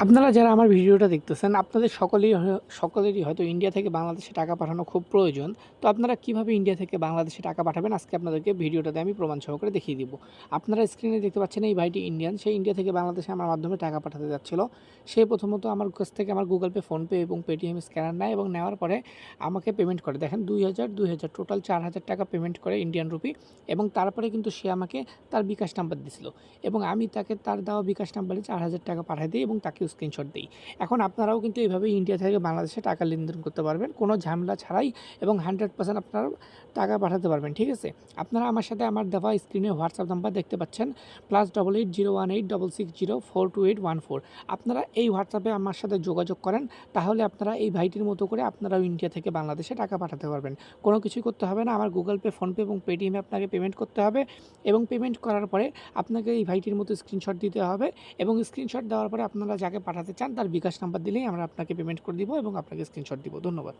আপনারা যারা আমার ভিডিওটা দেখতেছেন, আপনাদের সকলেরই হয়তো ইন্ডিয়া থেকে বাংলাদেশে টাকা পাঠানো খুব প্রয়োজন। তো আপনারা কিভাবে ইন্ডিয়া থেকে বাংলাদেশে টাকা পাঠাবেন আজকে আপনাদেরকে ভিডিওটাতে আমি প্রমাণ সহকারে দেখিয়ে দিব। আপনারা স্ক্রিনে দেখতে পাচ্ছেন এই ভাইটি ইন্ডিয়ান, সে ইন্ডিয়া থেকে বাংলাদেশে আমার মাধ্যমে টাকা পাঠাতে যাচ্ছিল। সে প্রথমত আমার কাছ থেকে আমার গুগল পে, ফোনপে এবং পেটিএম স্ক্যানার নেয় এবং নেওয়ার পরে আমাকে পেমেন্ট করে। দেখেন ২০০০ টোটাল ৪,০০০ টাকা পেমেন্ট করে ইন্ডিয়ান রুপি, এবং তারপরে কিন্তু সে আমাকে তার বিকাশ নাম্বার দিছিল এবং আমি তাকে তার দেওয়া বিকাশ নাম্বারে ৪,০০০ টাকা পাঠিয়ে দিই এবং তাকে স্ক্রিনশট দিই। এখন আপনারাও কিন্তু এইভাবে ইন্ডিয়া থেকে বাংলাদেশে টাকা লেনদেন করতে পারবেন কোনো ঝামেলা ছাড়াই, এবং 100% আপনারা টাকা পাঠাতে পারবেন। ঠিক আছে, আপনারা আমার সাথে আমার দেওয়া স্ক্রিনে হোয়াটসঅ্যাপ নাম্বার দেখতে পাচ্ছেন, +880186042814। আপনারা এই হোয়াটসঅ্যাপে আমার সাথে যোগাযোগ করেন, তাহলে আপনারা এই ভাইটির মতো করে আপনারাও ইন্ডিয়া থেকে বাংলাদেশে টাকা পাঠাতে পারবেন। কোনো কিছুই করতে হবে না, আমার গুগল পে, ফোনপে এবং পেটিএমে আপনাকে পেমেন্ট করতে হবে, এবং পেমেন্ট করার পরে আপনাকে এই ভাইটির মতো স্ক্রিনশট দিতে হবে, এবং স্ক্রিনশট দেওয়ার পরে আপনারা যাকে পাঠাতে চান তার বিকাশ নাম্বার দিলেই আমরা আপনাকে পেমেন্ট করে দিব এবং আপনাকে স্ক্রিনশট দিব। ধন্যবাদ।